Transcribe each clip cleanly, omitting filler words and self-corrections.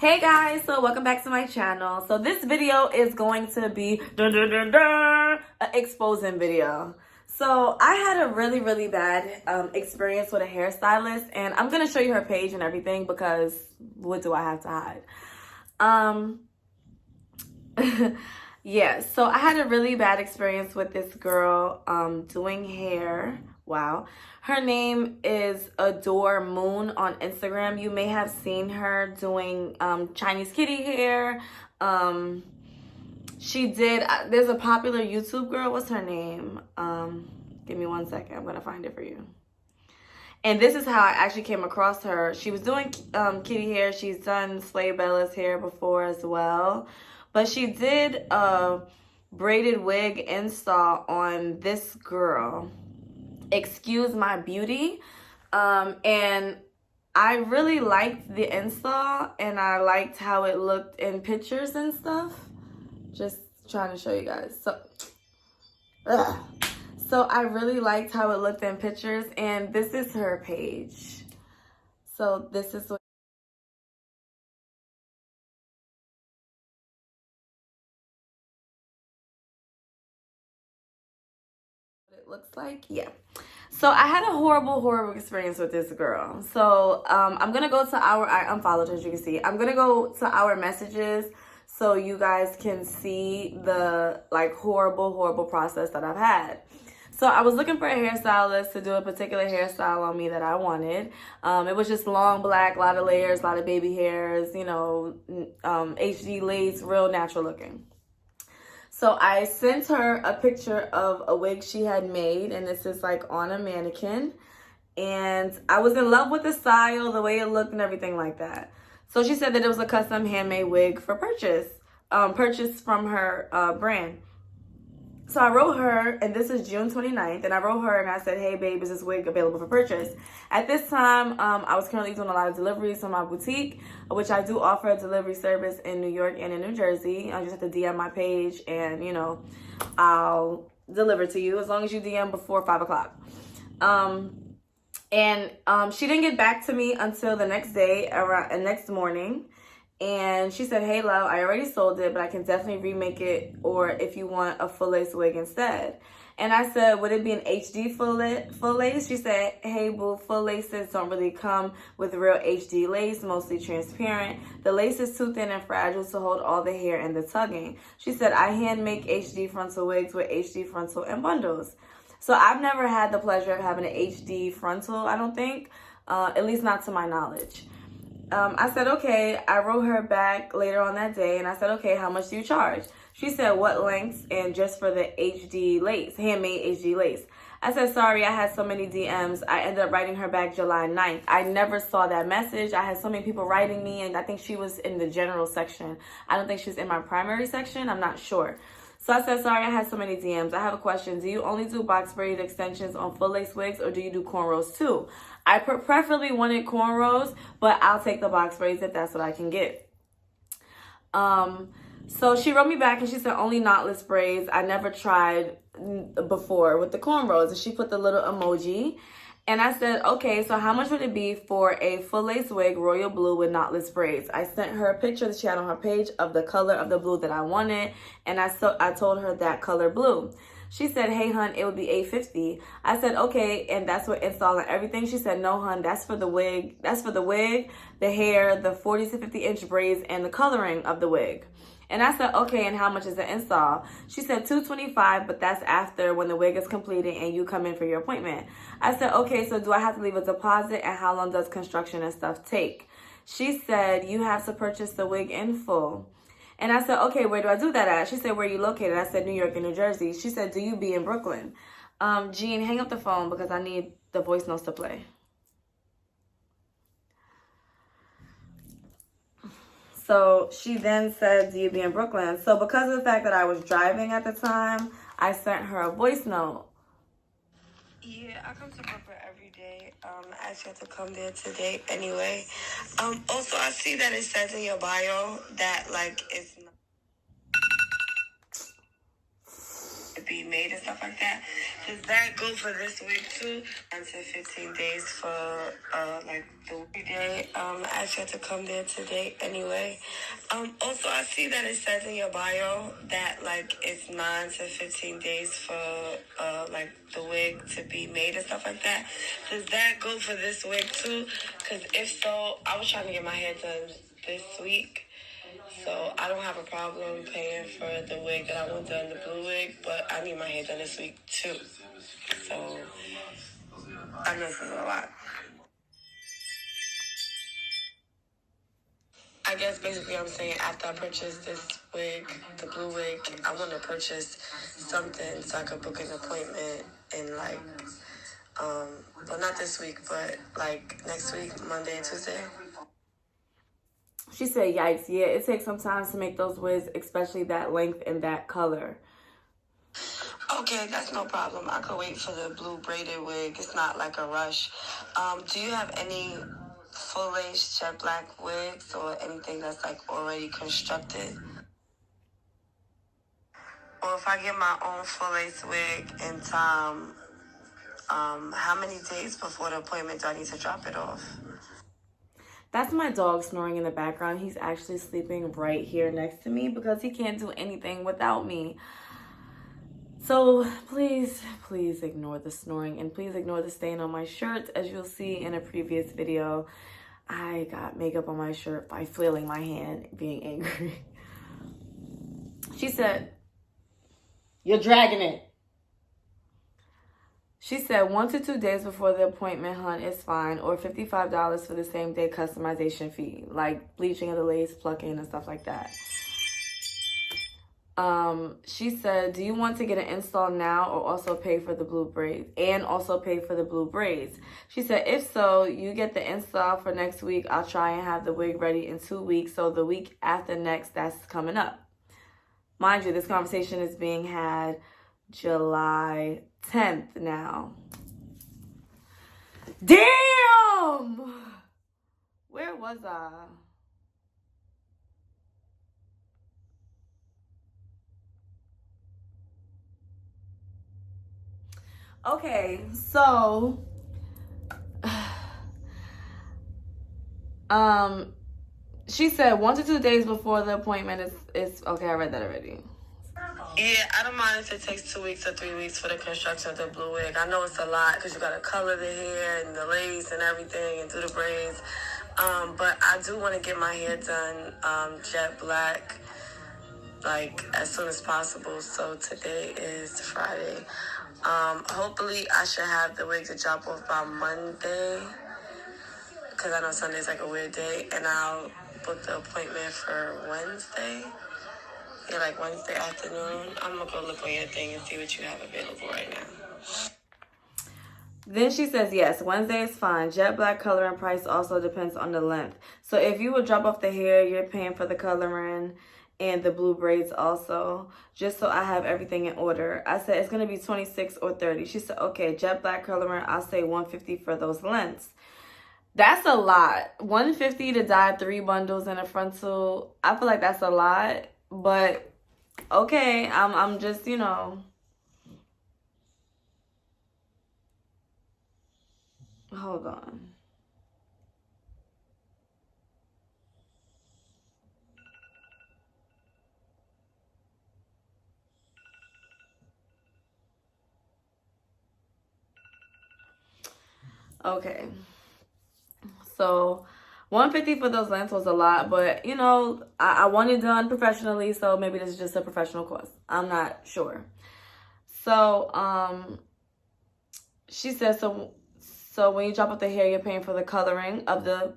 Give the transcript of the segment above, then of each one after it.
Hey guys, so welcome back to my channel. So this video is going to be an exposing video. So I had a really bad experience with a hairstylist, and I'm gonna show you her page and everything because what do I have to hide? Yeah, so I had a really bad experience with this girl doing hair. Wow. Her name is Adore Moon on Instagram. You may have seen her doing Chinese kitty hair. She did, there's a popular YouTube girl. What's her name? Give me 1 second. I'm going to find it for you. And this is how I actually came across her. She was doing kitty hair. She's done Slay Bella's hair before as well. But she did a braided wig install on this girl. Excuse My Beauty. And I really liked the install, and I liked how it looked in pictures and stuff. Just trying to show you guys. So I really liked how it looked in pictures, and this is her page. So this is what it looks like. Yeah. So I had a horrible experience with this girl. So I'm gonna go to I unfollowed her, as you can see. I'm gonna go to our messages so you guys can see the horrible process that I've had. So I was looking for a hairstylist to do a particular hairstyle on me that I wanted. It was just long black, a lot of layers, a lot of baby hairs, you know, HD lace, real natural looking. So I sent her a picture of a wig she had made, and this is like on a mannequin. And I was in love with the style, the way it looked and everything like that. So she said that it was a custom handmade wig for purchase, purchased from her brand. So I wrote her, and this is June 29th, and I wrote her and I said, hey babe, is this wig available for purchase? At this time, I was currently doing a lot of deliveries from my boutique, which I do offer a delivery service in New York and in New Jersey. I just have to DM my page and, you know, I'll deliver to you as long as you DM before 5 o'clock. She didn't get back to me until the next day, next morning. And she said, hey, love, I already sold it, but I can definitely remake it, or if you want a full lace wig instead. And I said, would it be an HD full lace? She said, hey, boo, full laces don't really come with real HD lace, mostly transparent. The lace is too thin and fragile to hold all the hair and the tugging. She said, I hand make HD frontal wigs with HD frontal and bundles. So I've never had the pleasure of having an HD frontal, I don't think, at least not to my knowledge. I said, okay. I wrote her back later on that day, and I said, okay, how much do you charge? She said, what lengths and just for the HD lace, handmade HD lace. I said, sorry, I had so many DMs. I ended up writing her back July 9th. I never saw that message. I had so many people writing me, and I think she was in the general section. I don't think she was in my primary section. I'm not sure. So I said, sorry, I had so many DMs. I have a question. Do you only do box braided extensions on full lace wigs, or do you do cornrows too? I preferably wanted cornrows, but I'll take the box braids if that's what I can get. So she wrote me back and she said only knotless braids. I never tried before with the cornrows. And she put the little emoji. And I said, okay, so how much would it be for a full lace wig, royal blue with knotless braids? I sent her a picture that she had on her page of the color of the blue that I wanted. And I told her that color blue. She said, hey, hun, it would be $850. I said, okay, and that's what install and everything. She said, no, hun, that's for the wig. That's for the wig, the hair, the 40 to 50-inch braids, and the coloring of the wig. And I said, okay, and how much is the install? She said $225, but that's after when the wig is completed and you come in for your appointment. I said, okay, so do I have to leave a deposit, and how long does construction and stuff take? She said, you have to purchase the wig in full. And I said, okay, where do I do that at? She said, where are you located? I said, New York and New Jersey. She said, do you be in Brooklyn? Jean, hang up the phone because I need the voice notes to play. So she then said, do you be in Brooklyn? So because of the fact that I was driving at the time, I sent her a voice note. Yeah, I come to Brooklyn every day. I asked you to come there today anyway. Also, I see that it says in your bio that, like, it's not be made and stuff like that. Does that go for this week too? Until 15 days for like the weekday. I asked you to come there today anyway. Also, I see that it says in your bio that like it's 9 to 15 days for like the wig to be made and stuff like that. Does that go for this wig too? Because if so, I was trying to get my hair done this week. So I don't have a problem paying for the wig that I want done, the blue wig, but I need my hair done this week too. So I know this is a lot. I guess basically I'm saying after I purchase this wig, the blue wig, I want to purchase something so I could book an appointment and like, well not this week, but like next week, Monday and Tuesday. She said, yikes, yeah, it takes some time to make those wigs, especially that length and that color. Okay, that's no problem. I could wait for the blue braided wig. It's not like a rush. Do you have any full lace jet black wigs or anything that's like already constructed? Or if I get my own full lace wig in time, how many days before the appointment do I need to drop it off? That's my dog snoring in the background. He's actually sleeping right here next to me because he can't do anything without me. So please ignore the snoring and please ignore the stain on my shirt. As you'll see in a previous video, I got makeup on my shirt by flailing my hand, being angry. She said, "You're dragging it." She said 1 to 2 days before the appointment, hun, is fine, or $55 for the same day customization fee, like bleaching of the lace, plucking, and stuff like that. She said, do you want to get an install now or also pay for the blue braids? And also pay for the blue braids. She said, if so, you get the install for next week. I'll try and have the wig ready in 2 weeks. So the week after next, that's coming up. Mind you, this conversation is being had July 10th now. Damn! Where was I? Okay, so she said 1 to 2 days before the appointment is okay. I read that already. Yeah, I don't mind if it takes 2 weeks or 3 weeks for the construction of the blue wig. I know it's a lot because you got to color the hair and the lace and everything and do the braids. But I do want to get my hair done jet black, like, as soon as possible. So today is Friday. Hopefully I should have the wig to drop off by Monday because I know Sunday's like a weird day. And I'll book the appointment for Wednesday. Yeah, like Wednesday afternoon. I'm going to go look on your thing and see what you have available right now. Then she says, yes, Wednesday is fine. Jet black color and price also depends on the length. So if you would drop off the hair, you're paying for the coloring and the blue braids also, just so I have everything in order. I said, it's going to be 26 or 30. She said, okay, jet black coloring, I'll say 150 for those lengths. That's a lot. 150 to dye 3 bundles in a frontal. I feel like that's a lot. But okay, I'm just, you know. Hold on. Okay. So 150 for those lengths was a lot, but you know, I want it done professionally, so maybe this is just a professional course. I'm not sure. So she says, so when you drop off the hair, you're paying for the coloring of the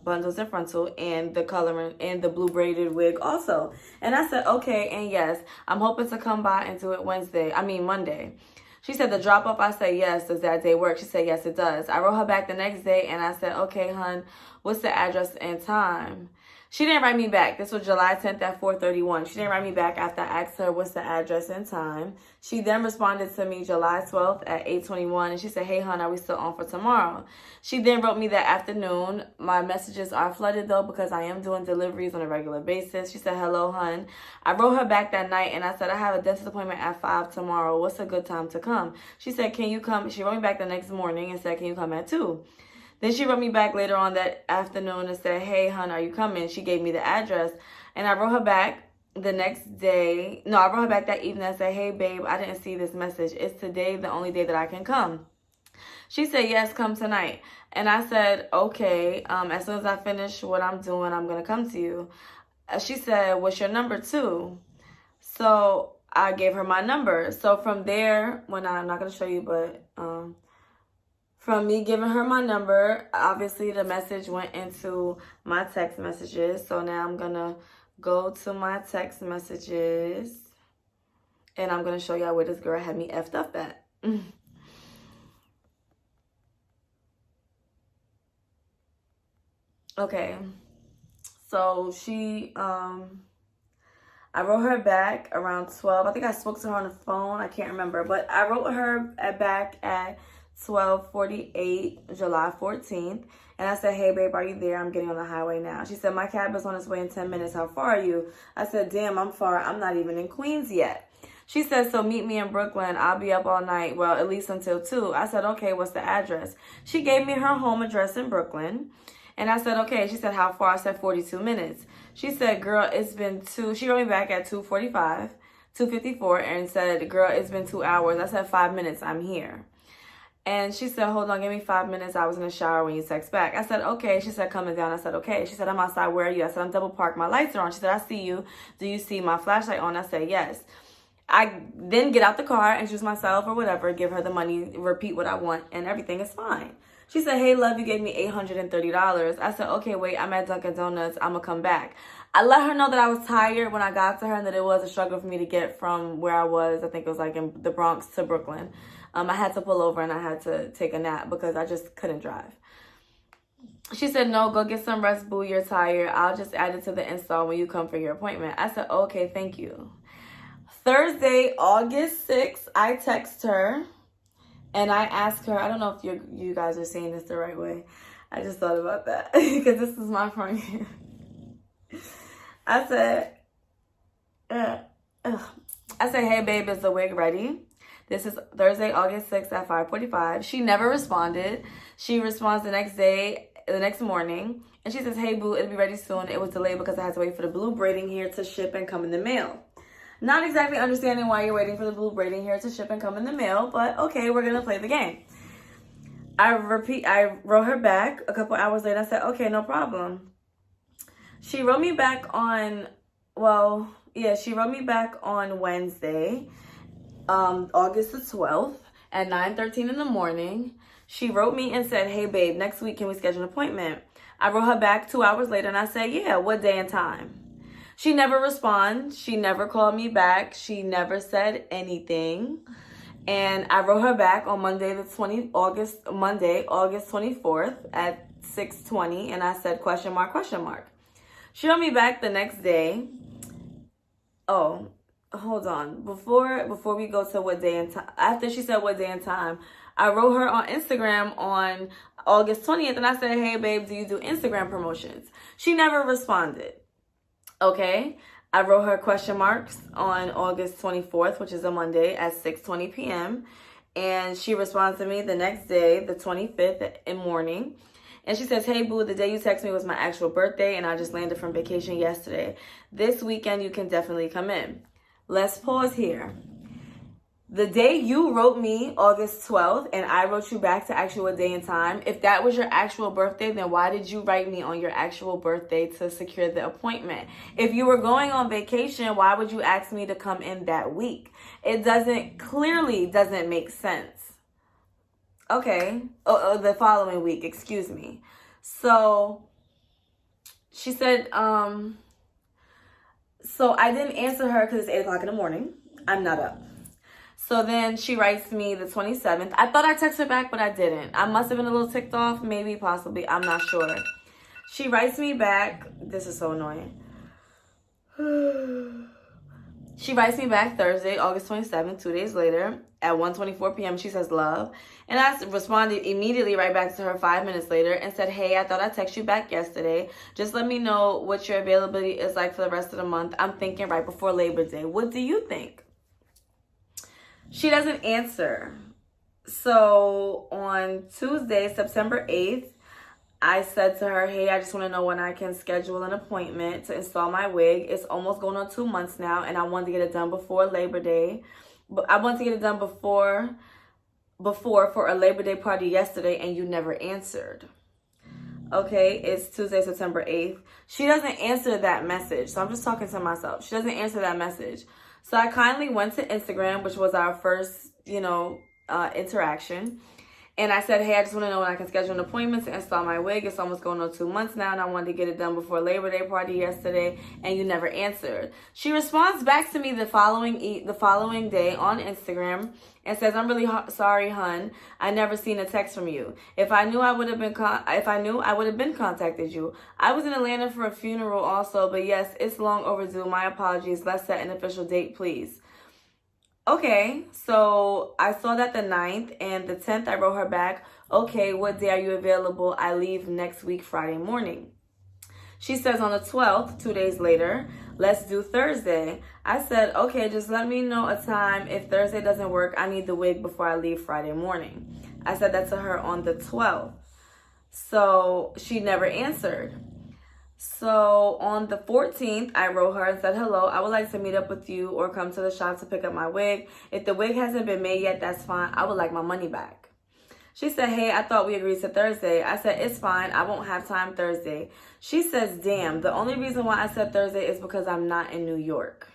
bundles in frontal and the coloring and the blue braided wig also. And I said, okay, and yes, I'm hoping to come by and do it Monday. She said the drop-off, I said, yes, does that day work? She said, yes, it does. I wrote her back the next day, and I said, okay, hun, What's the address and time? She didn't write me back. This was July 10th at 4:31. She didn't write me back after I asked her what's the address and time. She then responded to me July 12th at 8:21, and she said, hey, hon, are we still on for tomorrow? She then wrote me that afternoon. My messages are flooded, though, because I am doing deliveries on a regular basis. She said, hello, hon. I wrote her back that night, and I said, I have a dentist appointment at 5 tomorrow. What's a good time to come? She said, can you come? She wrote me back the next morning and said, can you come at 2? Then she wrote me back later on that afternoon and said, hey, hon, are you coming? She gave me the address. And I wrote her back the next day. No, I wrote her back that evening and said, hey, babe, I didn't see this message. Is today the only day that I can come? She said, yes, come tonight. And I said, okay, as soon as I finish what I'm doing, I'm going to come to you. She said, what's your number too? So I gave her my number. So from there, I'm not going to show you, but from me giving her my number, obviously the message went into my text messages. So now I'm going to go to my text messages, and I'm going to show y'all where this girl had me effed up at. Okay. So I wrote her back around 12. I think I spoke to her on the phone. I can't remember. But I wrote her back at 12:48, July 14th. And I said, hey, babe, are you there? I'm getting on the highway now. She said, my cab is on its way in 10 minutes. How far are you? I said, damn, I'm far. I'm not even in Queens yet. She said, so meet me in Brooklyn. I'll be up all night. Well, at least until 2. I said, okay, what's the address? She gave me her home address in Brooklyn. And I said, okay. She said, how far? I said, 42 minutes. She said, girl, it's been 2. She wrote me back at 2:54, and said, girl, it's been 2 hours. I said, 5 minutes. I'm here. And she said, hold on, give me 5 minutes. I was in the shower when you text back. I said, okay. She said, coming down. I said, okay. She said, I'm outside. Where are you? I said, I'm double parked. My lights are on. She said, I see you. Do you see my flashlight on? I said, yes. I then get out the car, introduce myself or whatever, give her the money, repeat what I want, and everything is fine. She said, hey, love, you gave me $830. I said, okay, wait, I'm at Dunkin' Donuts. I'm going to come back. I let her know that I was tired when I got to her and that it was a struggle for me to get from where I was. I think it was like in the Bronx to Brooklyn. I had to pull over and I had to take a nap because I just couldn't drive. She said, no, go get some rest, boo. You're tired. I'll just add it to the install when you come for your appointment. I said, okay, thank you. Thursday, August 6th, I text her. And I asked her, I don't know if you guys are saying this the right way. I just thought about that because this is my friend here. I said, hey, babe, is the wig ready? This is Thursday, August 6th at 5:45. She never responded. She responds the next morning. And she says, hey, boo, it'll be ready soon. It was delayed because I had to wait for the blue braiding here to ship and come in the mail. Not exactly understanding why you're waiting for the blue braiding here to ship and come in the mail, but okay, we're going to play the game. I wrote her back a couple hours later. I said, okay, no problem. She wrote me back on Wednesday, August the 12th at 9:13 in the morning. She wrote me and said, hey, babe, next week, can we schedule an appointment? I wrote her back 2 hours later and I said, yeah, what day and time? She never responded. She never called me back. She never said anything. And I wrote her back on August 24th at 6:20. And I said, question mark. She wrote me back the next day. Oh, hold on. Before we go to what day and time, after she said what day and time, I wrote her on Instagram on August 20th. And I said, hey, babe, do you do Instagram promotions? She never responded. Okay, I wrote her question marks on August 24th, which is a Monday at 6:20 p.m. And she responds to me the next day, the 25th in morning. And she says, hey, boo, the day you text me was my actual birthday and I just landed from vacation yesterday. This weekend, you can definitely come in. Let's pause here. The day you wrote me, August 12th, and I wrote you back to ask you what day and time, if that was your actual birthday, then why did you write me on your actual birthday to secure the appointment? If you were going on vacation, why would you ask me to come in that week? It clearly doesn't make sense. Okay. The following week, excuse me. So she said, so I didn't answer her because it's 8 o'clock in the morning. I'm not up. So then she writes me the 27th. I thought I texted her back, but I didn't. I must have been a little ticked off. Maybe, possibly. I'm not sure. She writes me back. This is so annoying. She writes me back Thursday, August 27th, 2 days later, at 1:24 p.m. She says, love. And I responded immediately right back to her 5 minutes later and said, hey, I thought I'd text you back yesterday. Just let me know what your availability is like for the rest of the month. I'm thinking right before Labor Day. What do you think? She doesn't answer. So on Tuesday, September 8th, I said to her, hey, I just want to know when I can schedule an appointment to install my wig. It's almost going on 2 months now, and I wanted to get it done before Labor Day. But I wanted to get it done before for a Labor Day party yesterday, and you never answered. Okay, it's Tuesday, September 8th. She doesn't answer that message. So I'm just talking to myself. She doesn't answer that message. So I kindly went to Instagram, which was our first, interaction. And I said, hey, I just want to know when I can schedule an appointment to install my wig. It's almost going on 2 months now, and I wanted to get it done before Labor Day party yesterday, and you never answered. She responds back to me the following day on Instagram and says, I'm really sorry, hun. I never seen a text from you. If I knew, I would have been contacted you. I was in Atlanta for a funeral also, but yes, it's long overdue. My apologies. Let's set an official date, please. Okay, so I saw that the 9th and the 10th, I wrote her back, okay, what day are you available? I leave next week, Friday morning. She says on the 12th, 2 days later, let's do Thursday. I said, okay, just let me know a time. If Thursday doesn't work, I need the wig before I leave Friday morning. I said that to her on the 12th. So she never answered. So on the 14th, I wrote her and said, hello, I would like to meet up with you or come to the shop to pick up my wig. If the wig hasn't been made yet, that's fine. I would like my money back. She said, hey, I thought we agreed to Thursday. I said, it's fine. I won't have time Thursday. She says, damn, the only reason why I said Thursday is because I'm not in New York.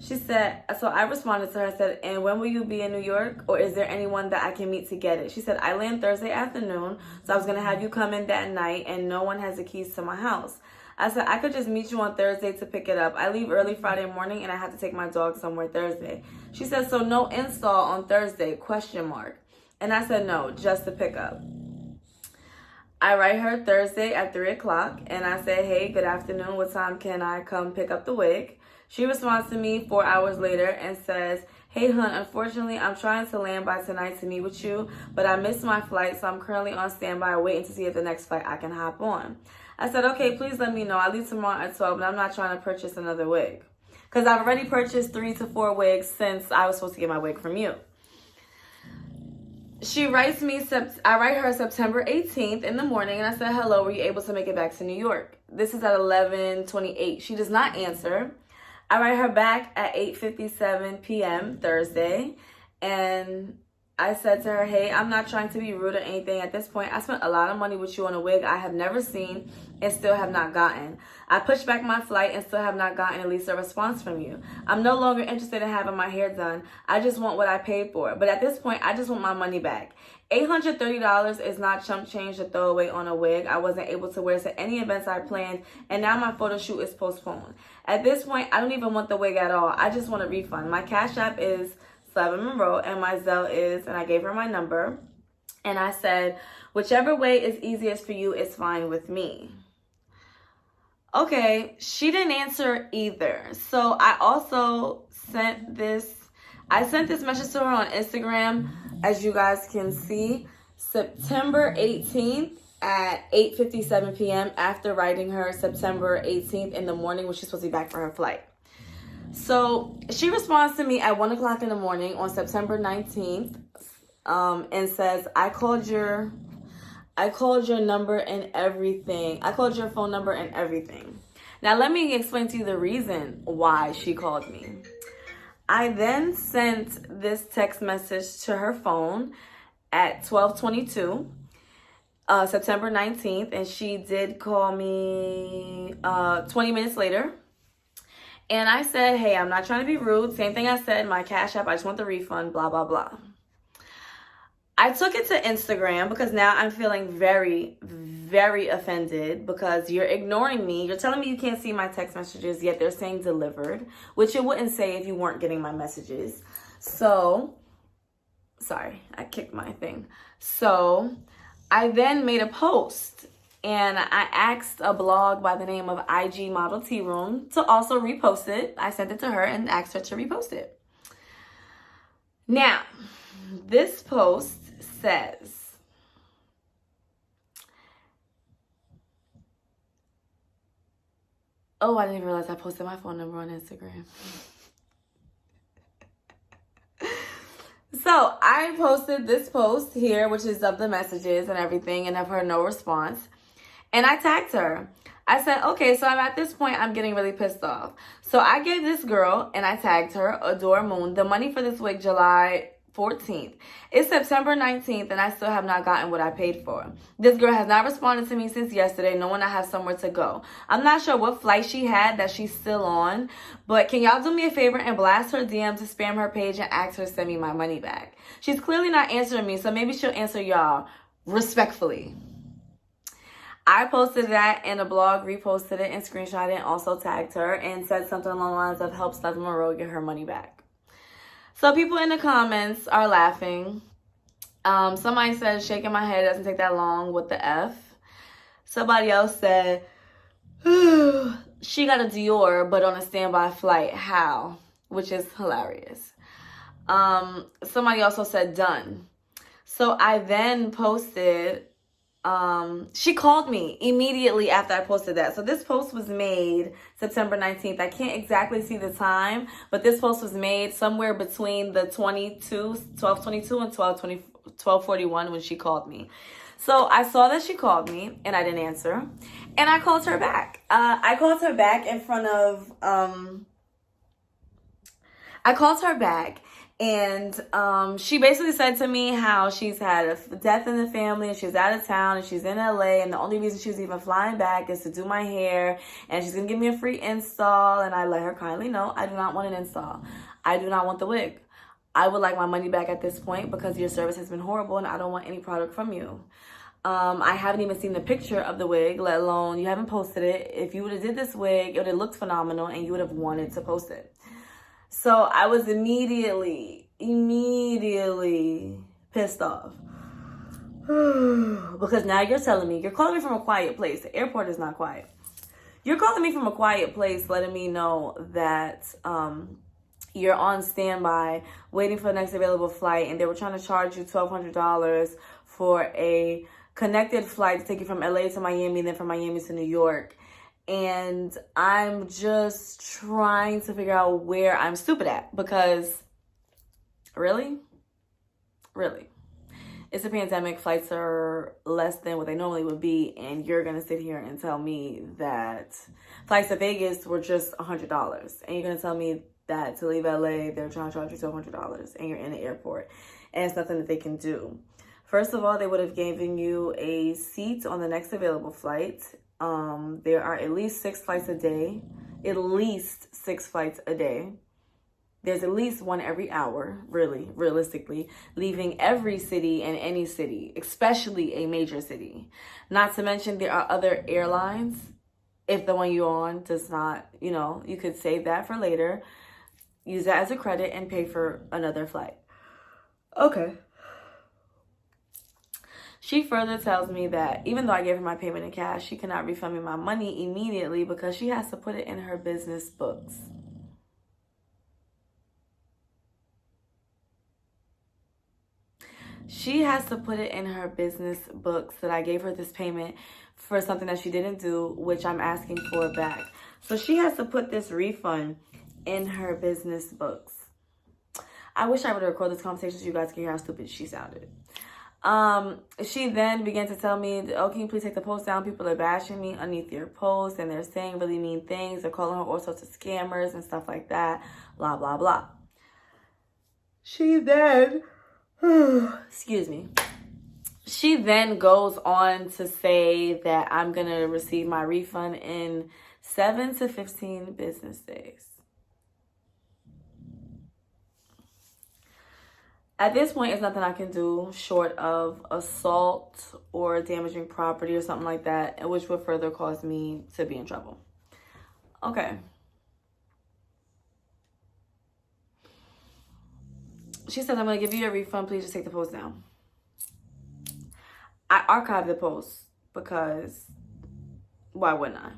She said, so I responded to her and said, and when will you be in New York? Or is there anyone that I can meet to get it? She said, I land Thursday afternoon, so I was going to have you come in that night, and no one has the keys to my house. I said, I could just meet you on Thursday to pick it up. I leave early Friday morning, and I have to take my dog somewhere Thursday. She said, so no install on Thursday, ? And I said, no, just to pick up. I write her Thursday at 3 o'clock, and I said, hey, good afternoon. What time can I come pick up the wig? She responds to me 4 hours later and says, hey, hun, unfortunately, I'm trying to land by tonight to meet with you, but I missed my flight, so I'm currently on standby waiting to see if the next flight I can hop on. I said, okay, please let me know. I leave tomorrow at 12, but I'm not trying to purchase another wig because I've already purchased 3 to 4 wigs since I was supposed to get my wig from you. She writes me, I write her September 18th in the morning, and I said, hello, were you able to make it back to New York? This is at 11:28. She does not answer. I write her back at 8:57 p.m. Thursday, and I said to her, hey, I'm not trying to be rude or anything. At this point, I spent a lot of money with you on a wig I have never seen and still have not gotten. I pushed back my flight and still have not gotten at least a response from you. I'm no longer interested in having my hair done. I just want what I paid for. But at this point, I just want my money back. $830 is not chump change to throw away on a wig I wasn't able to wear to any events I planned, and now my photo shoot is postponed. At this point, I don't even want the wig at all. I just want a refund. My Cash App is Slava Monroe, and my Zelle is, and I gave her my number, and I said, whichever way is easiest for you is fine with me. Okay, she didn't answer either. So I also sent this message to her on Instagram, as you guys can see, September 18th at 8:57 p.m. after writing her September 18th in the morning when she's supposed to be back for her flight. So she responds to me at 1 o'clock in the morning on September 19th and says, I called your number and everything. I called your phone number and everything. Now let me explain to you the reason why she called me. I then sent this text message to her phone at 12:22, September 19th, and she did call me 20 minutes later. And I said, hey, I'm not trying to be rude. Same thing I said, my Cash App, I just want the refund, blah, blah, blah. I took it to Instagram because now I'm feeling very, very offended because you're ignoring me. You're telling me you can't see my text messages, yet they're saying delivered, which it wouldn't say if you weren't getting my messages. So, sorry, I kicked my thing. So I then made a post And I asked a blog by the name of IG Model Tea Room to also repost it. I sent it to her and asked her to repost it. Now, this post says, oh, I didn't even realize I posted my phone number on Instagram. So I posted this post here, which is of the messages and everything, and of her no response. And I tagged her. I said, okay, so I'm at this point, I'm getting really pissed off. So I gave this girl, and I tagged her, Adore Moon, the money for this wig July 14th. It's September 19th, and I still have not gotten what I paid for. This girl has not responded to me since yesterday, knowing I have somewhere to go. I'm not sure what flight she had that she's still on, but can y'all do me a favor and blast her DM to spam her page and ask her to send me my money back? She's clearly not answering me, so maybe she'll answer y'all respectfully. I posted that in a blog, reposted it, and screenshot it, and also tagged her and said something along the lines of help Steph Monroe get her money back. So people in the comments are laughing. Somebody said shaking my head doesn't take that long with the F. Somebody else said she got a Dior but on a standby flight. How? Which is hilarious. Somebody also said done. So I then posted, she called me immediately after I posted that. So this post was made September 19th. I can't exactly see the time, but this post was made somewhere between the 12:22 and 12:41 when she called me. So I saw that she called me and I didn't answer. And I called her back. I called her back in front of, and she basically said to me how she's had a death in the family and she's out of town and she's in LA, and the only reason she's even flying back is to do my hair, and she's gonna give me a free install. And I let her kindly know I do not want an install. I do not want the wig. I would like my money back at this point because your service has been horrible and I don't want any product from you. I haven't even seen the picture of the wig, let alone you haven't posted it. If you would have did this wig, it would have looked phenomenal and you would have wanted to post it. So I was immediately pissed off. Because now you're telling me, you're calling me from a quiet place. The airport is not quiet. You're calling me from a quiet place, letting me know that you're on standby, waiting for the next available flight, and they were trying to charge you $1,200 for a connected flight to take you from LA to Miami, then from Miami to New York. And I'm just trying to figure out where I'm stupid at, because really? It's a pandemic. Flights are less than what they normally would be. And you're going to sit here and tell me that flights to Vegas were just $100. And you're going to tell me that to leave LA, they're trying to charge you $1,200 and you're in the airport. And it's nothing that they can do. First of all, they would have given you a seat on the next available flight. There are at least 6 flights a day. At least 6 flights a day. There's at least one every hour, really, realistically, leaving every city and any city, especially a major city. Not to mention there are other airlines. If the one you're on does not, you could save that for later. Use that as a credit and pay for another flight. Okay. She further tells me that even though I gave her my payment in cash, she cannot refund me my money immediately because she has to put it in her business books. She has to put it in her business books that I gave her this payment for something that she didn't do, which I'm asking for back. So she has to put this refund in her business books. I wish I would have recorded this conversation so you guys can hear how stupid she sounded. She then began to tell me, oh, can you please take the post down? People are bashing me underneath your post and they're saying really mean things. They're calling her all sorts of scammers and stuff like that. Blah, blah, blah. She then, excuse me. She then goes on to say that I'm going to receive my refund in 7 to 15 business days. At this point, it's nothing I can do short of assault or damaging property or something like that, which would further cause me to be in trouble. Okay. She said, I'm going to give you a refund. Please just take the post down. I archived the post because Why wouldn't I?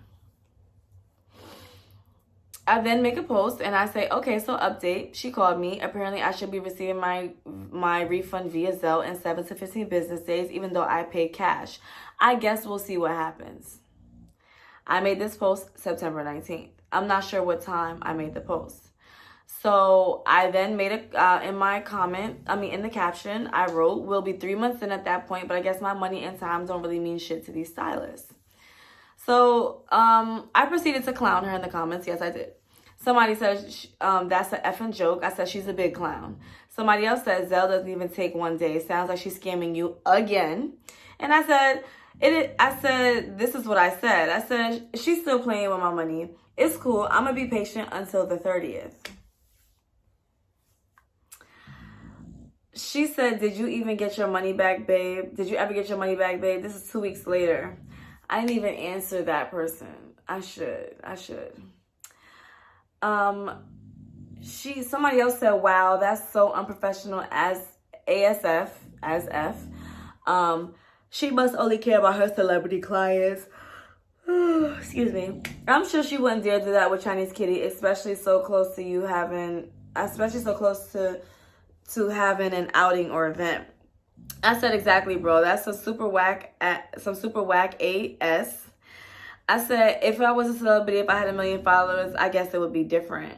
I then make a post and I say, okay, so update. She called me. Apparently, I should be receiving my refund via Zelle in 7 to 15 business days, even though I paid cash. I guess we'll see what happens. I made this post September 19th. I'm not sure what time I made the post. So I then made in the caption, I wrote, we'll be 3 months in at that point, but I guess my money and time don't really mean shit to these stylists. So I proceeded to clown her in the comments. Yes, I did. Somebody says, that's an effing joke. I said, she's a big clown. Somebody else said, Zelle doesn't even take 1 day. Sounds like she's scamming you again. And I said, this is what I said. I said, she's still playing with my money. It's cool. I'm going to be patient until the 30th. She said, did you even get your money back, babe? Did you ever get your money back, babe? This is 2 weeks later. I didn't even answer that person. I should. Somebody else said, wow, that's so unprofessional as F. She must only care about her celebrity clients. Excuse me. I'm sure she wouldn't dare do that with Chinese Kitty, especially so close to having an outing or event. I said, exactly, bro. That's some super whack ass. I said, if I was a celebrity, if I had 1 million followers, I guess it would be different.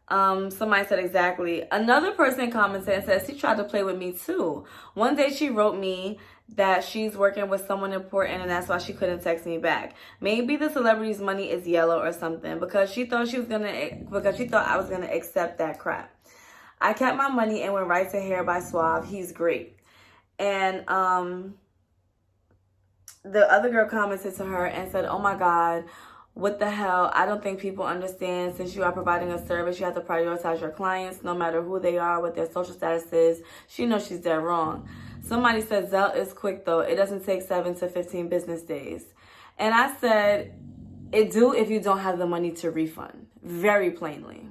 Somebody said, exactly. Another person commented and said, she tried to play with me too. One day she wrote me that she's working with someone important and that's why she couldn't text me back. Maybe the celebrity's money is yellow or something because she thought I was gonna accept that crap. I kept my money and went right to Hair by Suave. He's great. And the other girl commented to her and said, oh my God, what the hell? I don't think people understand. Since you are providing a service, you have to prioritize your clients, no matter who they are, what their social status is. She knows she's dead wrong. Somebody said, Zelle is quick though. It doesn't take 7 to 15 business days. And I said, it do if you don't have the money to refund. Very plainly.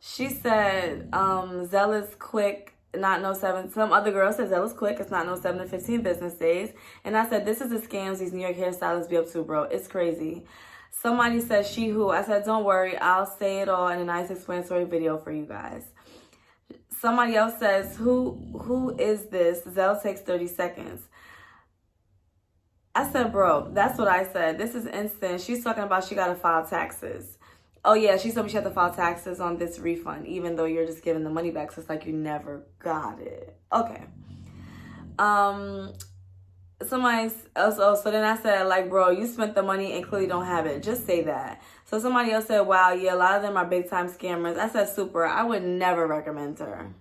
She said, Zelle is quick. Not no 7. Some other girl said Zelle is quick. It's not no 7 to 15 business days. And I said, this is the scams these New York hairstylists be up to, bro. It's crazy. Somebody said, she who. I said, don't worry. I'll say it all in a nice explanatory video for you guys. Somebody else says, who is this? Zelle takes 30 seconds. I said, bro, that's what I said. This is instant. She's talking about she got to file taxes. Oh, yeah, she told me she had to file taxes on this refund, even though you're just giving the money back. So it's like you never got it. Okay. Somebody else, so then I said, like, bro, you spent the money and clearly don't have it. Just say that. So somebody else said, wow, yeah, a lot of them are big-time scammers. I said, super. I would never recommend her.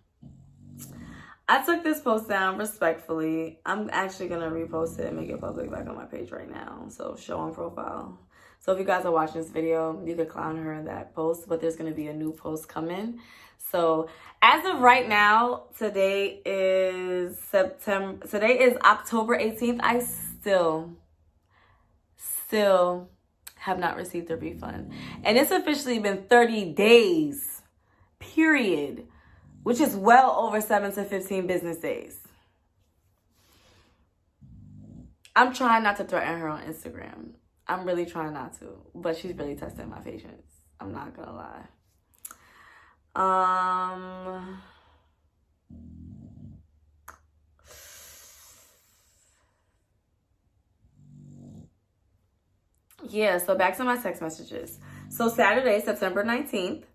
I took this post down respectfully. I'm actually going to repost it and make it public back on my page right now. So show on profile. So if you guys are watching this video, you could clown her in that post, but there's going to be a new post coming. So as of right now, today is October 18th. I still have not received a refund. And it's officially been 30 days, period, which is well over 7 to 15 business days. I'm trying not to threaten her on Instagram. I'm really trying not to, but she's really testing my patience. I'm not gonna lie. Yeah, so back to my text messages. So Saturday, September 19th,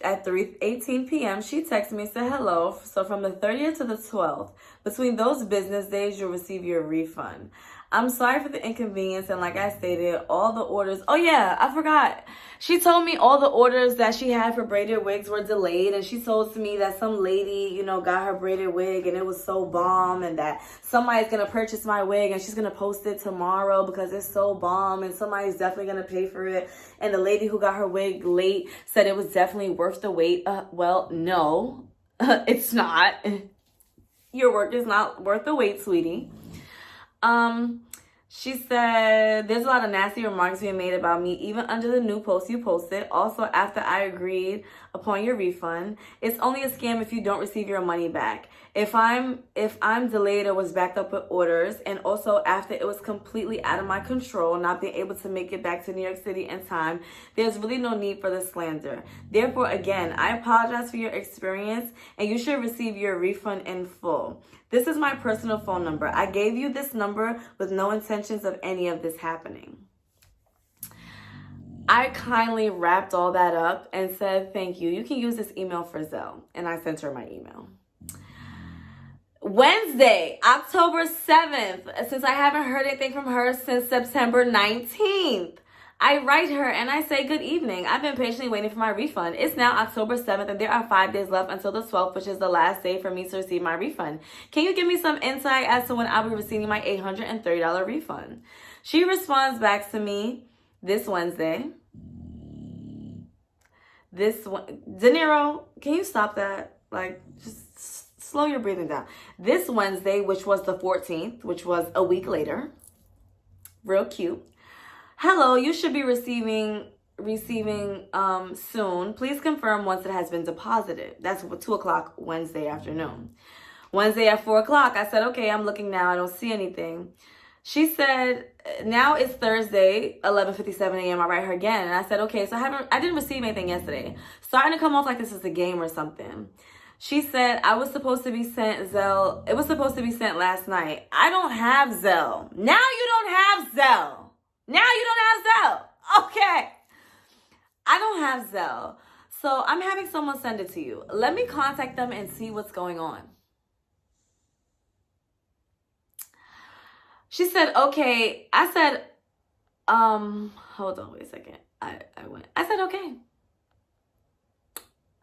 at 3:18 p.m., she texted me and said, hello. So from the 30th to the 12th, between those business days, you'll receive your refund. I'm sorry for the inconvenience, and like I stated, all the orders... Oh, yeah, I forgot. She told me all the orders that she had for braided wigs were delayed, and she told me that some lady, got her braided wig, and it was so bomb, and that somebody's going to purchase my wig, and she's going to post it tomorrow because it's so bomb, and somebody's definitely going to pay for it. And the lady who got her wig late said it was definitely worth the wait. Well, no, it's not. Your work is not worth the wait, sweetie. She said, there's a lot of nasty remarks being made about me, even under the new post you posted. Also, after I agreed upon your refund, it's only a scam if you don't receive your money back. If I'm delayed or was backed up with orders, and also after it was completely out of my control, not being able to make it back to New York City in time, there's really no need for the slander. Therefore, again, I apologize for your experience, and you should receive your refund in full. This is my personal phone number. I gave you this number with no intentions of any of this happening. I kindly wrapped all that up and said, thank you. You can use this email for Zelle. And I sent her my email. Wednesday, October 7th, since I haven't heard anything from her since September 19th, I write her and I say, good evening. I've been patiently waiting for my refund. It's now October 7th and there are 5 days left until the 12th, which is the last day for me to receive my refund. Can you give me some insight as to when I'll be receiving my $830 refund? She responds back to me this Wednesday. De Niro, can you stop that? Like, just slow your breathing down. This Wednesday, which was the 14th, which was a week later. Real cute. Hello, you should be receiving soon. Please confirm once it has been deposited. That's 2 o'clock Wednesday afternoon. Wednesday at 4 o'clock, I said, okay, I'm looking now. I don't see anything. She said, now it's Thursday, 11:57 a.m. I write her again. And I said, okay, so I didn't receive anything yesterday. Starting to come off like this is a game or something. She said, I was supposed to be sent Zelle. It was supposed to be sent last night. I don't have Zelle. Now you don't have Zelle. Now you don't have Zelle. Okay. I don't have Zelle. So I'm having someone send it to you. Let me contact them and see what's going on. She said, okay. I said, hold on, wait a second. I said, okay.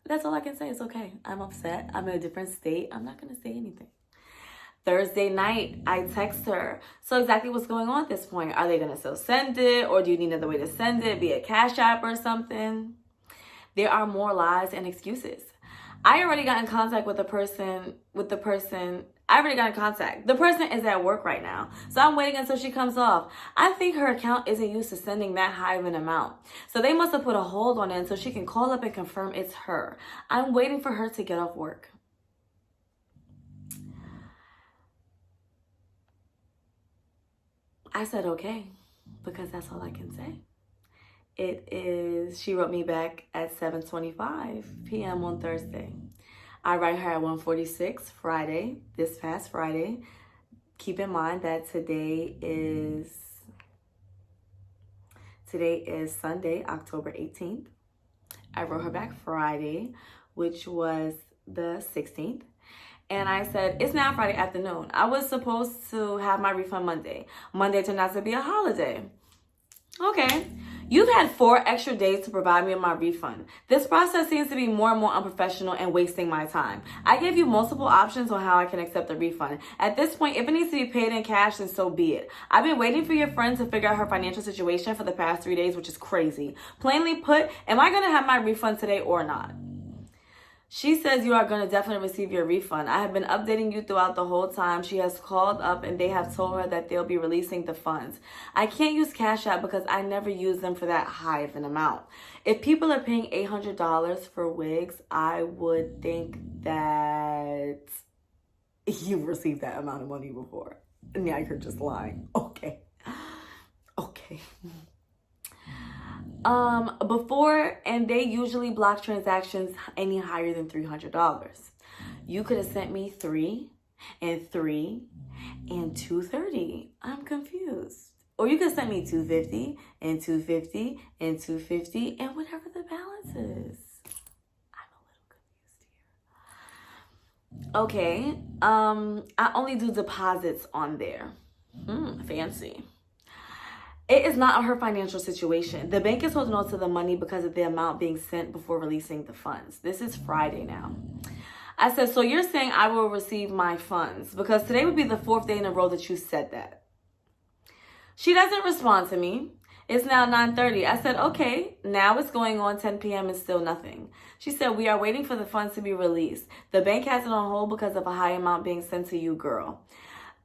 That's all I can say. It's okay. I'm upset. I'm in a different state. I'm not going to say anything. Thursday night, I text her. So exactly what's going on at this point? Are they going to still send it? Or do you need another way to send it via Cash App or something? There are more lies and excuses. I already got in contact with the person. I already got in contact. The person is at work right now. So I'm waiting until she comes off. I think her account isn't used to sending that high of an amount. So they must have put a hold on it until she can call up and confirm it's her. I'm waiting for her to get off work. I said, okay, because that's all I can say. She wrote me back at 7:25 p.m. on Thursday. I write her at 1:46 Friday, this past Friday. Keep in mind that today is Sunday, October 18th. I wrote her back Friday, which was the 16th. And I said, it's now Friday afternoon. I was supposed to have my refund Monday. Monday turned out to be a holiday. Okay. You've had 4 extra days to provide me with my refund. This process seems to be more and more unprofessional and wasting my time. I gave you multiple options on how I can accept the refund. At this point, if it needs to be paid in cash, then so be it. I've been waiting for your friend to figure out her financial situation for the past 3 days, which is crazy. Plainly put, am I going to have my refund today or not? She says you are going to definitely receive your refund. I have been updating you throughout the whole time. She has called up and they have told her that they'll be releasing the funds. I can't use Cash App because I never use them for that high of an amount. If people are paying $800 for wigs, I would think that you've received that amount of money before. Now you're just lying. Okay. Before, and they usually block transactions any higher than $300. You could have sent me 3 and 3 and $230. I'm confused. Or you could have sent me $250 and $250 and $250 and whatever the balance is. I'm a little confused here. Okay. I only do deposits on there. Fancy. It is not her financial situation. The bank is holding on to the money because of the amount being sent before releasing the funds. This is Friday now. I said, so you're saying I will receive my funds because today would be the 4th day in a row that you said that. She doesn't respond to me. It's now 9:30. I said, okay, now it's going on 10 p.m. and still nothing. She said, we are waiting for the funds to be released. The bank has it on hold because of a high amount being sent to you, girl.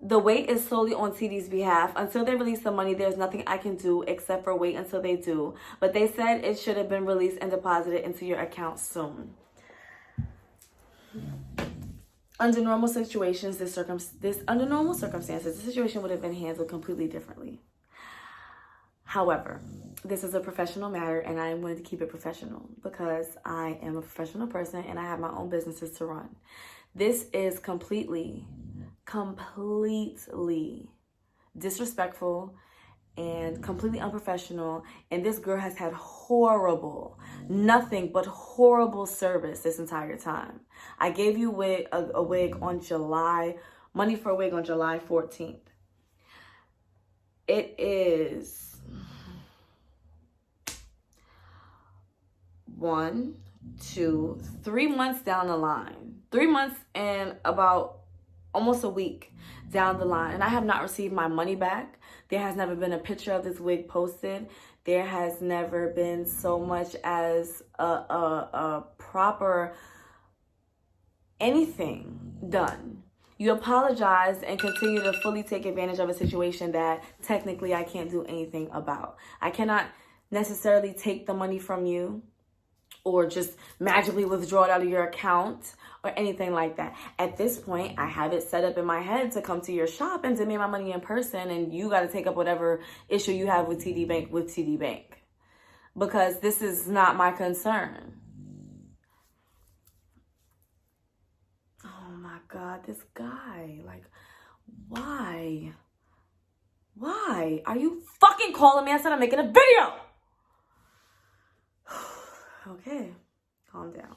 The wait is solely on TD's behalf. Until they release the money, there's nothing I can do except for wait until they do. But they said it should have been released and deposited into your account soon. Under normal situations, under normal circumstances, the situation would have been handled completely differently. However, this is a professional matter, and I am going to keep it professional because I am a professional person and I have my own businesses to run. This is completely disrespectful and completely unprofessional. And this girl has had nothing but horrible service this entire time. I gave you a wig on money for a wig on July 14th. It is 1, 2, 3 months down the line. 3 months and about almost a week down the line, and I have not received my money back. There has never been a picture of this wig posted. There has never been so much as a proper anything done. You apologize and continue to fully take advantage of a situation that technically I can't do anything about. I cannot necessarily take the money from you or just magically withdraw it out of your account or anything like that. At this point, I have it set up in my head to come to your shop and demand my money in person, and you got to take up whatever issue you have with TD Bank because this is not my concern. Oh my God, this guy, like, why? Why are you fucking calling me? I said I'm making a video. Okay, calm down.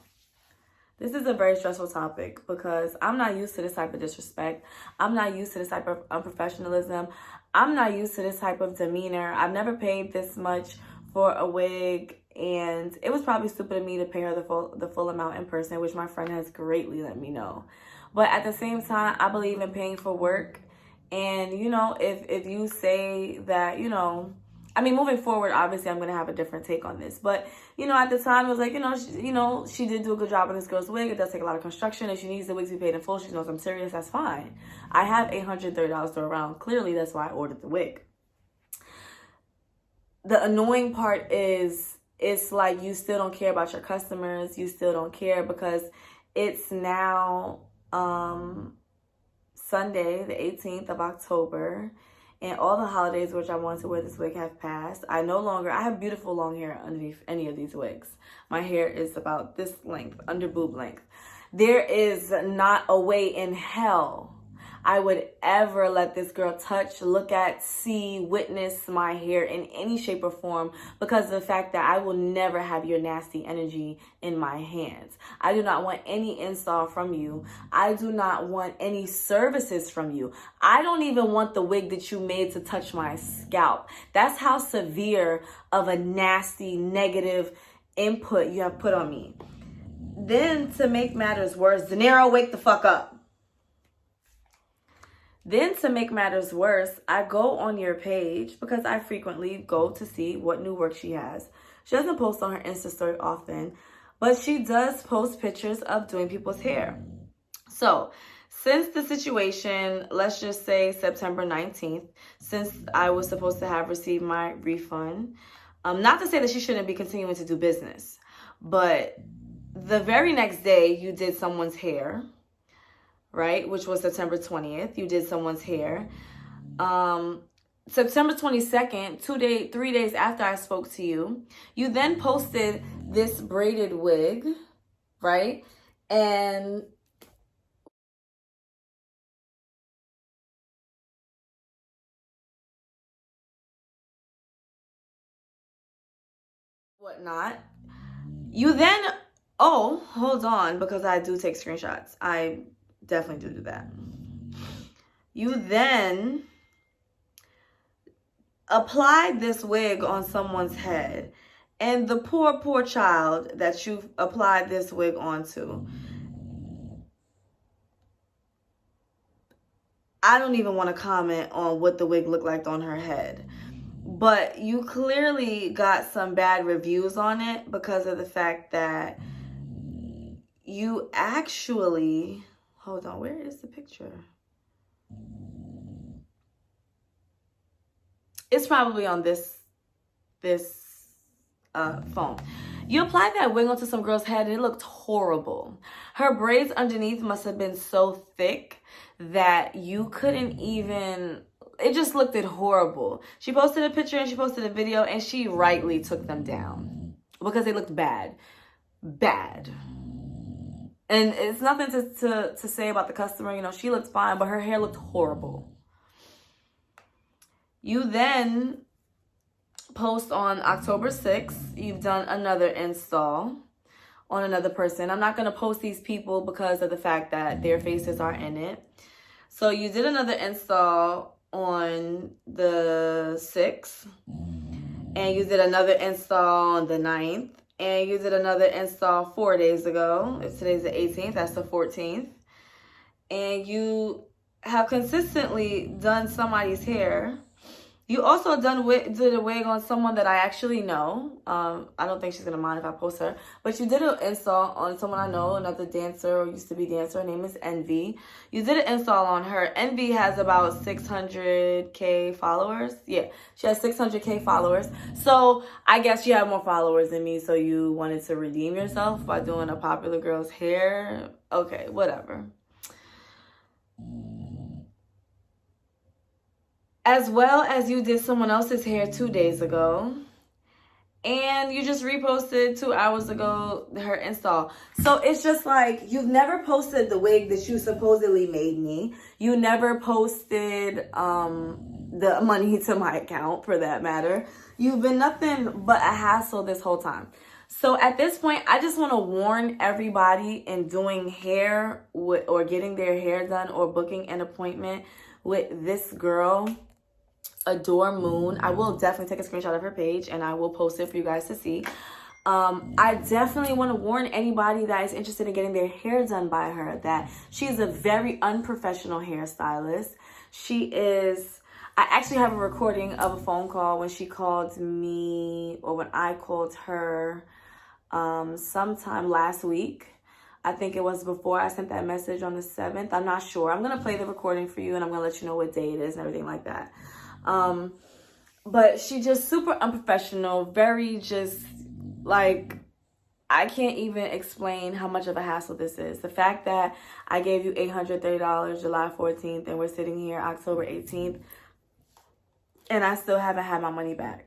This is a very stressful topic because I'm not used to this type of disrespect. I'm not used to this type of unprofessionalism. I'm not used to this type of demeanor. I've never paid this much for a wig, and it was probably stupid of me to pay her the full amount in person, which my friend has greatly let me know. But at the same time, I believe in paying for work. And, you know, if you say that, you know, I mean, moving forward, obviously, I'm going to have a different take on this. But, you know, at the time, it was like, she did do a good job on this girl's wig. It does take a lot of construction. If she needs the wig to be paid in full, she knows I'm serious. That's fine. I have $830 to around. Clearly, that's why I ordered the wig. The annoying part is it's like you still don't care about your customers. You still don't care because it's now Sunday, the 18th of October. And all the holidays which I wanted to wear this wig have passed. I have beautiful long hair underneath any of these wigs. My hair is about this length, under boob length. There is not a way in hell I would ever let this girl touch, look at, see, witness my hair in any shape or form because of the fact that I will never have your nasty energy in my hands. I do not want any install from you. I do not want any services from you. I don't even want the wig that you made to touch my scalp. That's how severe of a nasty, negative input you have put on me. Then to make matters worse, De Niro, wake the fuck up. Then to make matters worse, I go on your page because I frequently go to see what new work she has. She doesn't post on her Insta story often, but she does post pictures of doing people's hair. So since the situation, let's just say September 19th, since I was supposed to have received my refund, not to say that she shouldn't be continuing to do business, but the very next day you did someone's hair, right? Which was September 20th. You did someone's hair. September 22nd, 3 days after I spoke to you, you then posted this braided wig, right? And whatnot. You then, oh, hold on, because I do take screenshots. I definitely do that. You then applied this wig on someone's head, and the poor child that you applied this wig onto, I don't even want to comment on what the wig looked like on her head, but you clearly got some bad reviews on it because of the fact that you actually, hold on, where is the picture? It's probably on this phone. You applied that wig onto some girl's head and it looked horrible. Her braids underneath must have been so thick that you couldn't even, it just looked horrible. She posted a picture and she posted a video and she rightly took them down because they looked bad. Bad. And it's nothing to say about the customer. You know, she looked fine, but her hair looked horrible. You then post on October 6th, you've done another install on another person. I'm not going to post these people because of the fact that their faces are in it. So you did another install on the 6th, and you did another install on the 9th, and you did another install 4 days ago. If today's the 18th, that's the 14th. And you have consistently done somebody's hair. You also did a wig on someone that I actually know. I don't think she's going to mind if I post her. But you did an install on someone I know, another dancer, or used to be dancer. Her name is Envy. You did an install on her. Envy has about 600K followers. Yeah, she has 600K followers. So I guess you have more followers than me, so you wanted to redeem yourself by doing a popular girl's hair. Okay, whatever. As well as you did someone else's hair 2 days ago. And you just reposted 2 hours ago her install. So it's just like, you've never posted the wig that you supposedly made me. You never posted the money to my account, for that matter. You've been nothing but a hassle this whole time. So at this point, I just want to warn everybody in doing hair or getting their hair done or booking an appointment with this girl, Adore Moon. I will definitely take a screenshot of her page and I will post it for you guys to see. I definitely want to warn anybody that is interested in getting their hair done by her that she is a very unprofessional hairstylist. I actually have a recording of a phone call when she called me, or when I called her sometime last week. I think it was before I sent that message on the 7th. I'm not sure. I'm going to play the recording for you and I'm going to let you know what day it is and everything like that. But she just super unprofessional, very just like, I can't even explain how much of a hassle this is. The fact that I gave you $830 July 14th and we're sitting here October 18th and I still haven't had my money back.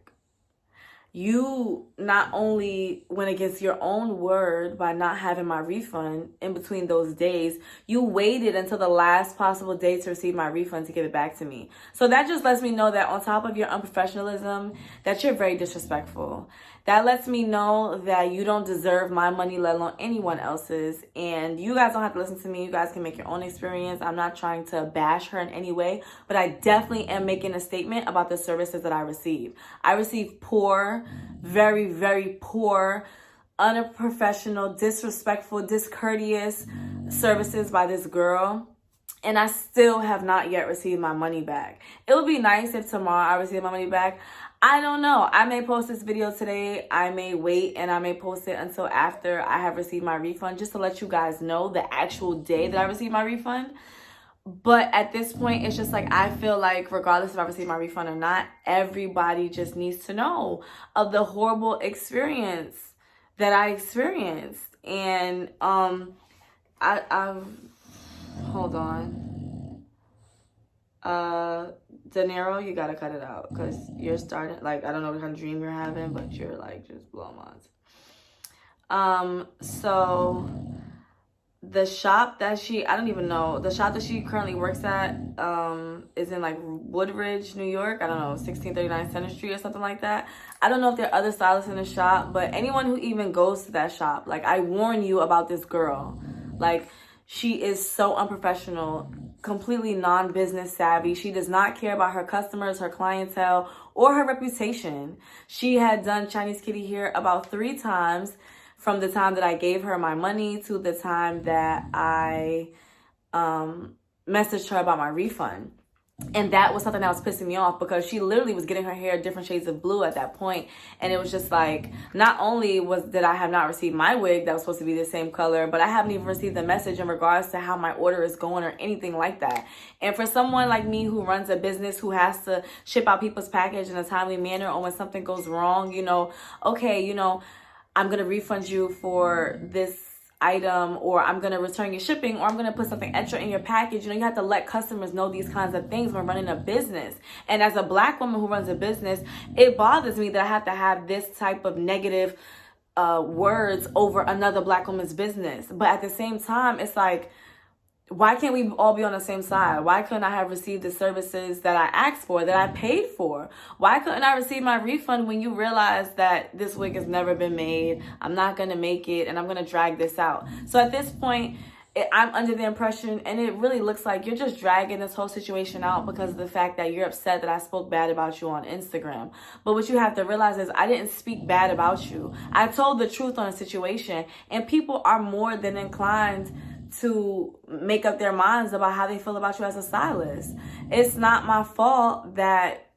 You not only went against your own word by not having my refund in between those days, you waited until the last possible day to receive my refund to give it back to me. So that just lets me know that on top of your unprofessionalism, that you're very disrespectful. That lets me know that you don't deserve my money, let alone anyone else's. And you guys don't have to listen to me. You guys can make your own experience. I'm not trying to bash her in any way, but I definitely am making a statement about the services that I receive. I receive poor, very, very poor, unprofessional, disrespectful, discourteous services by this girl. And I still have not yet received my money back. It would be nice if tomorrow I receive my money back. I don't know. I may post this video today. I may wait and I may post it until after I have received my refund, just to let you guys know the actual day that I received my refund. But at this point, it's just like, I feel like regardless if I receive my refund or not, everybody just needs to know of the horrible experience that I experienced. And hold on. De Niro, you gotta cut it out because you're starting, like, I don't know what kind of dream you're having, but you're like just blowing minds. So the shop that I don't even know, the shop that she currently works at is in like Woodridge, New York. I don't know, 1639 Center Street or something like that. I don't know if there are other stylists in the shop, but anyone who even goes to that shop, like, I warn you about this girl. Like, she is so unprofessional, completely non-business savvy. She does not care about her customers, her clientele, or her reputation. She had done Chinese kitty hair about 3 times from the time that I gave her my money to the time that I messaged her about my refund. And that was something that was pissing me off because she literally was getting her hair different shades of blue at that point. And it was just like, not only did I have not received my wig that was supposed to be the same color, but I haven't even received a message in regards to how my order is going or anything like that. And for someone like me who runs a business, who has to ship out people's package in a timely manner, or when something goes wrong, okay, I'm going to refund you for this item, or I'm going to return your shipping, or I'm going to put something extra in your package. You know, you have to let customers know these kinds of things when running a business. And as a Black woman who runs a business, it bothers me that I have to have this type of negative words over another Black woman's business. But at the same time, it's like, why can't we all be on the same side? Why couldn't I have received the services that I asked for, that I paid for? Why couldn't I receive my refund when you realize that this wig has never been made, I'm not going to make it, and I'm going to drag this out? So at this point, I'm under the impression, and it really looks like you're just dragging this whole situation out because of the fact that you're upset that I spoke bad about you on Instagram. But what you have to realize is I didn't speak bad about you. I told the truth on a situation, and people are more than inclined to make up their minds about how they feel about you as a stylist. It's not my fault that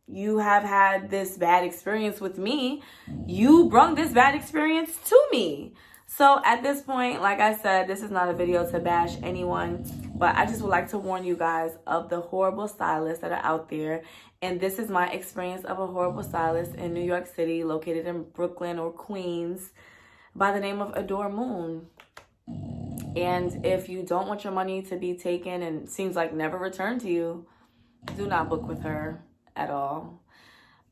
you have had this bad experience with me. You brought this bad experience to me. So at this point, like I said, this is not a video to bash anyone, but I just would like to warn you guys of the horrible stylists that are out there. And this is my experience of a horrible stylist in New York City, located in Brooklyn or Queens, by the name of Adore Moon. And if you don't want your money to be taken and seems like never returned to you, do not book with her at all.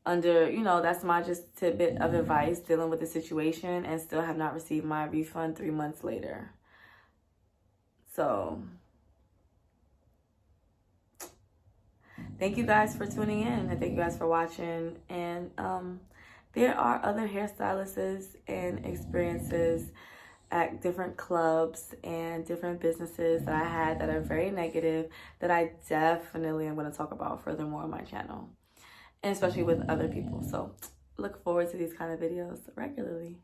That's my just tidbit of advice dealing with the situation, and still have not received my refund 3 months later. So thank you guys for tuning in, and thank you guys for watching. And there are other hairstylists and experiences at different clubs and different businesses that I had that are very negative, that I definitely am going to talk about furthermore on my channel, and especially with other people. So look forward to these kind of videos regularly.